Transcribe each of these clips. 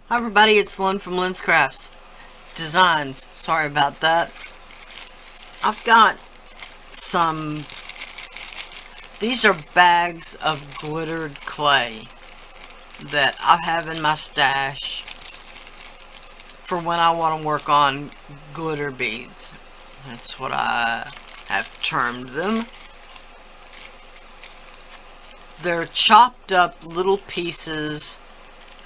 Hi everybody, it's Lyn from Lyn's Crafts Designs. Sorry about that. I've got these are bags of glittered clay that I have in my stash for when I want to work on glitter beads. That's what I have termed them. They're chopped up little pieces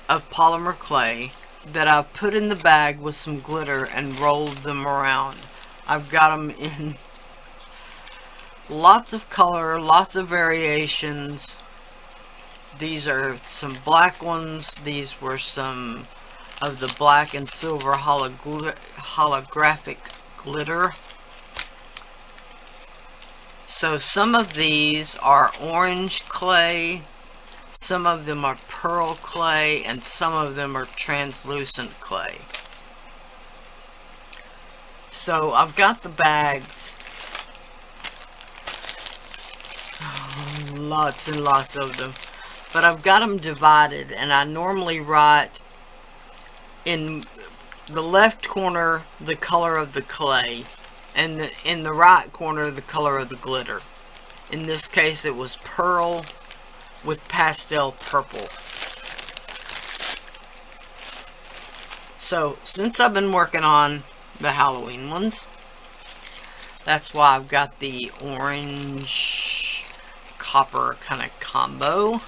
of polymer clay that I've put in the bag with some glitter and rolled them around. I've got them in lots of color, lots of variations. These are some black ones. These were some of the black and silver holographic glitter. So some of these are orange clay, some of them are pearl clay, and some of them are translucent clay. So I've got the bags, lots and lots of them, but I've got them divided, and I normally write in the left corner the color of the clay, and in the right corner the color of the glitter. In this case it was pearl with pastel purple. So since I've been working on the Halloween ones, that's why I've got the orange copper kind of combo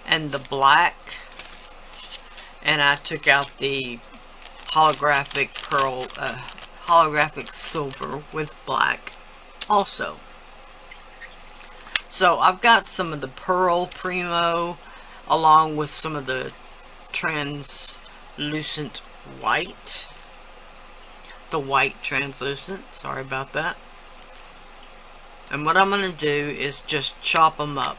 and the black, and I took out the holographic pearl, holographic silver with black also. So I've got some of the pearl primo along with some of the translucent white. The white translucent, sorry about that. And what I'm going to do is just chop them up.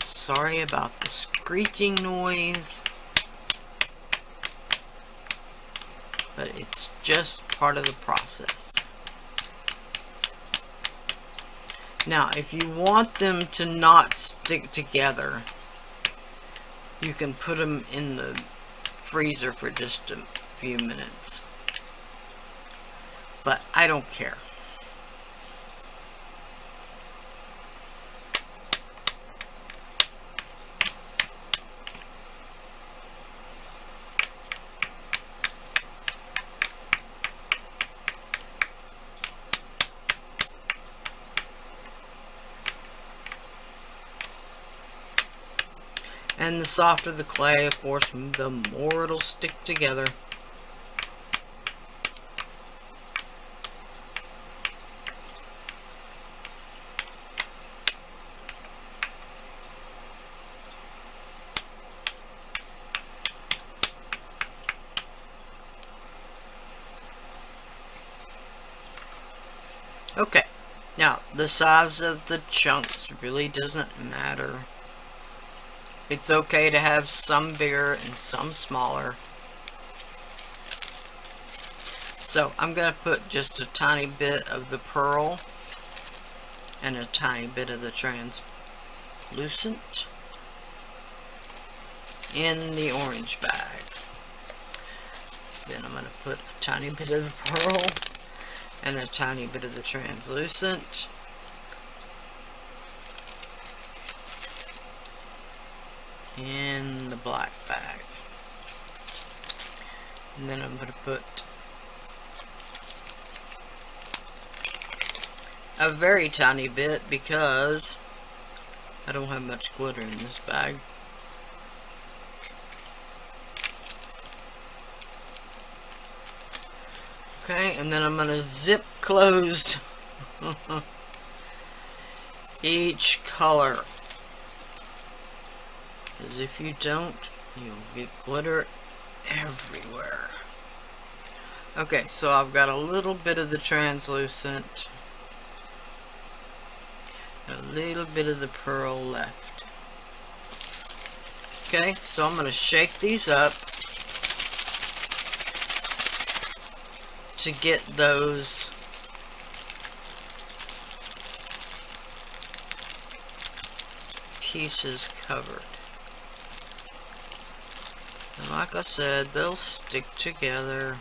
Sorry about the screeching noise, but it's just part of the process. Now, if you want them to not stick together, you can put them in the freezer for just a few minutes. But I don't care. And the softer the clay, of course, the more it'll stick together. Okay, now the size of the chunks really doesn't matter. It's okay to have some bigger and some smaller. So I'm going to put just a tiny bit of the pearl and a tiny bit of the translucent in the orange bag. Then I'm going to put a tiny bit of the pearl and a tiny bit of the translucent. In the black bag. And then I'm going to put a very tiny bit because I don't have much glitter in this bag. Okay, and then I'm going to zip closed each color. Because if you don't, you'll get glitter everywhere. Okay, so I've got a little bit of the translucent, a little bit of the pearl left. Okay, so I'm going to shake these up to get those pieces covered. And like I said, they'll stick together.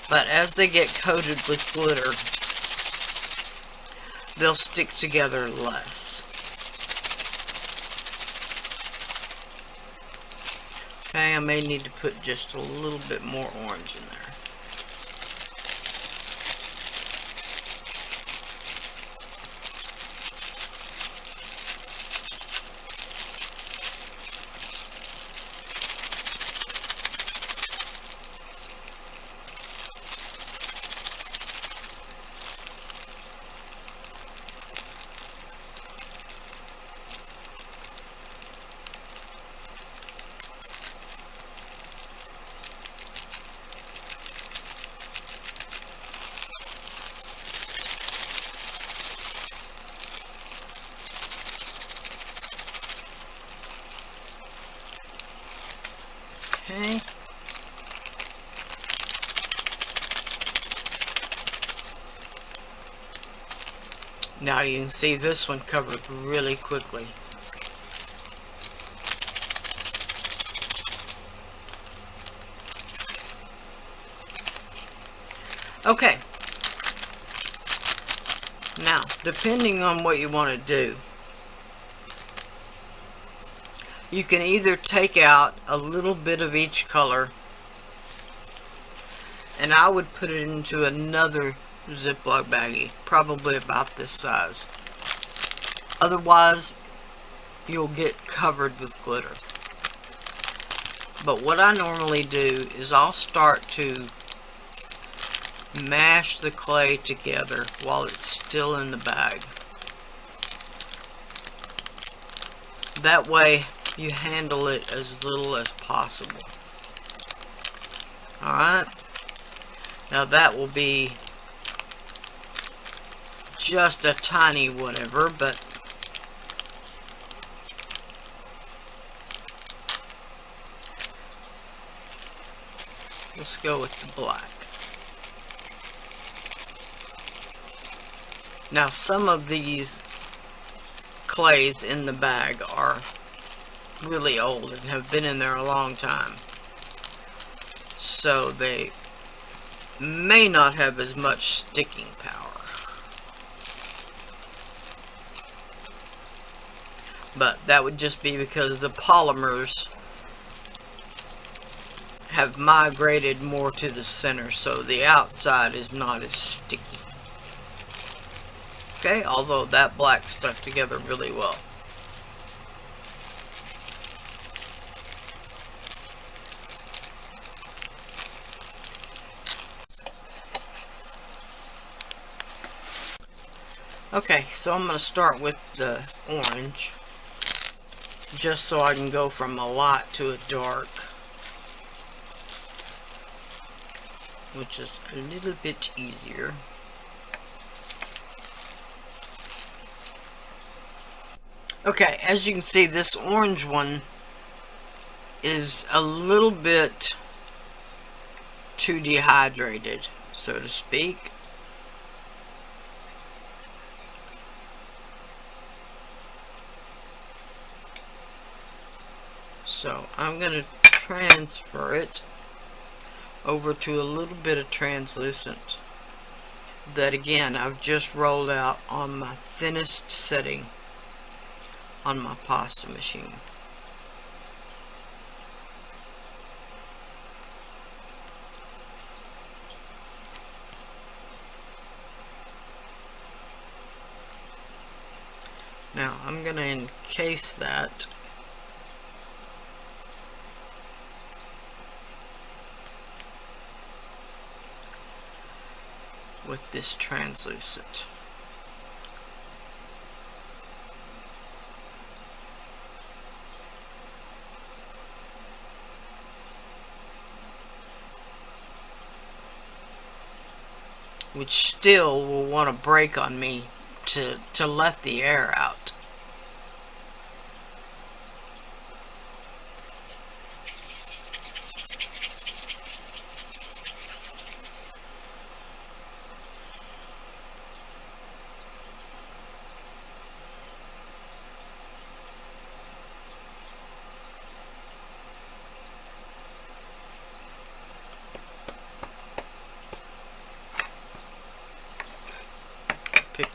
But as they get coated with glitter, they'll stick together less. Okay, I may need to put just a little bit more orange in there. Okay. Now you can see this one covered really quickly. Okay. Now, depending on what you want to do, you can either take out a little bit of each color, and I would put it into another Ziploc baggie, probably about this size. Otherwise, you'll get covered with glitter. But what I normally do is I'll start to mash the clay together while it's still in the bag. That way, you handle it as little as possible. Alright, now that will be just a tiny whatever, but let's go with the black. Now some of these clays in the bag are really old and have been in there a long time, so they may not have as much sticking power. But that would just be because the polymers have migrated more to the center, so the outside is not as sticky. Okay, although that black stuck together really well. Okay, so I'm going to start with the orange, just so I can go from a light to a dark, which is a little bit easier. Okay, as you can see, this orange one is a little bit too dehydrated, so to speak. So I'm going to transfer it over to a little bit of translucent that, again, I've just rolled out on my thinnest setting on my pasta machine. Now I'm going to encase that with this translucent. Which still will want to break on me to let the air out.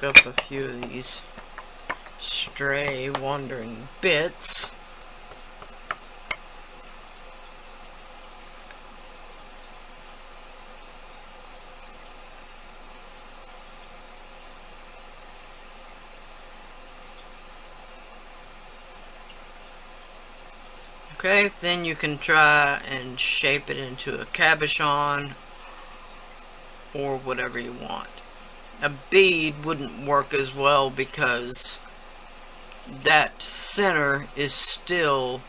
picked up a few of these stray wandering bits. Okay, then you can try and shape it into a cabochon or whatever you want. A bead wouldn't work as well because that center is still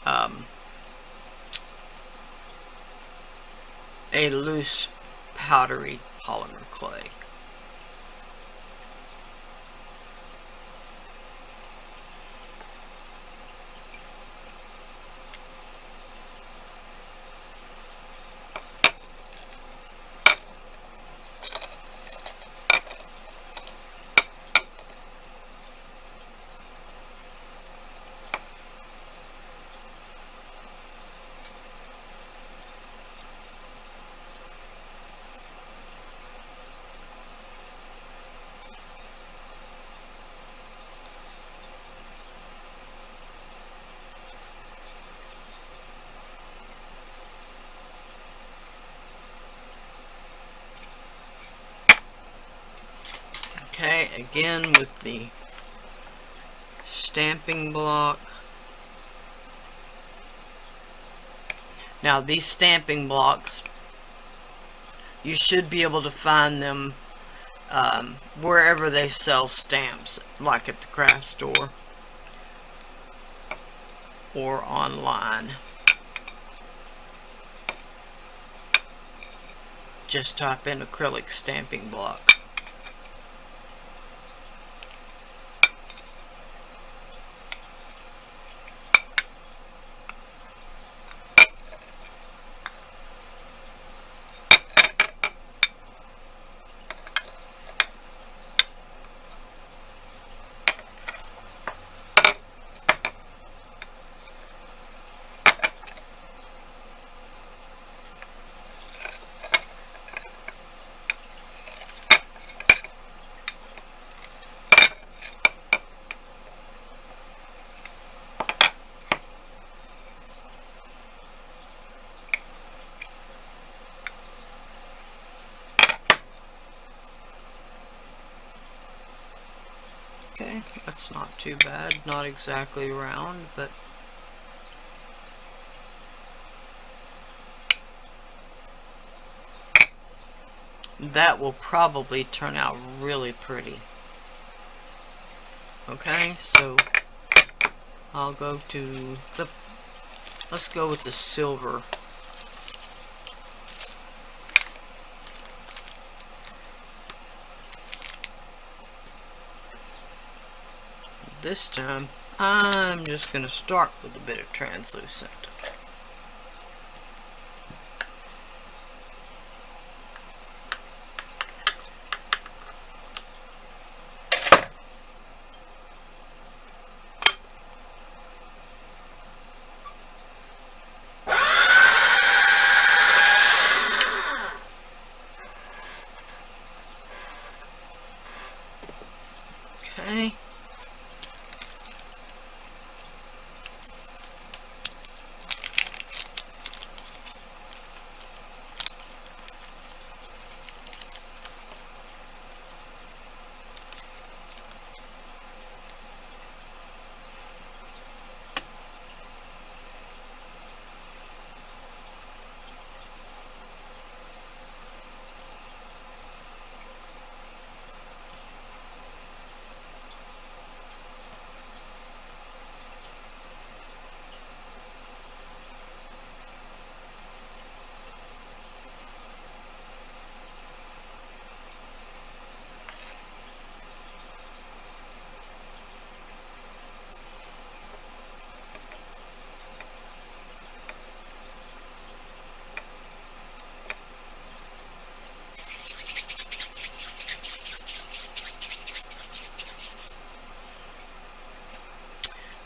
a loose powdery polymer clay. Okay, again with the stamping block. Now these stamping blocks, you should be able to find them wherever they sell stamps, like at the craft store or online. Just type in acrylic stamping block. Okay, that's not too bad. Not exactly round, but that will probably turn out really pretty. Okay, so I'll go to the, let's go with the silver. This time, I'm just going to start with a bit of translucent. Okay.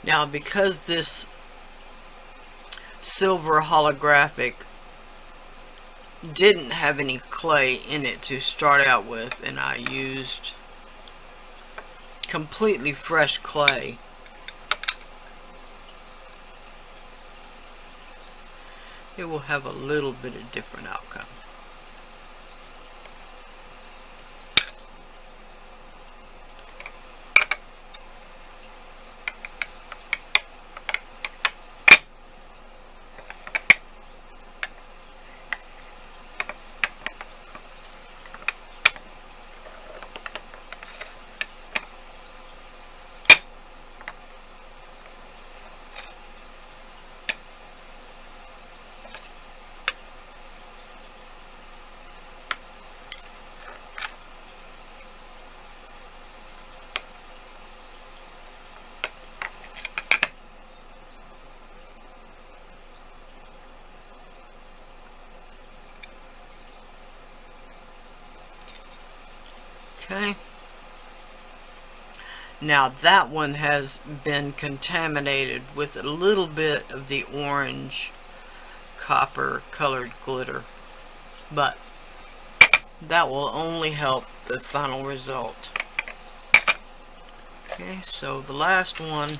Now, because this silver holographic didn't have any clay in it to start out with, and I used completely fresh clay. It will have a little bit of different outcome. Okay. Now that one has been contaminated with a little bit of the orange copper colored glitter, but that will only help the final result. Okay, so the last one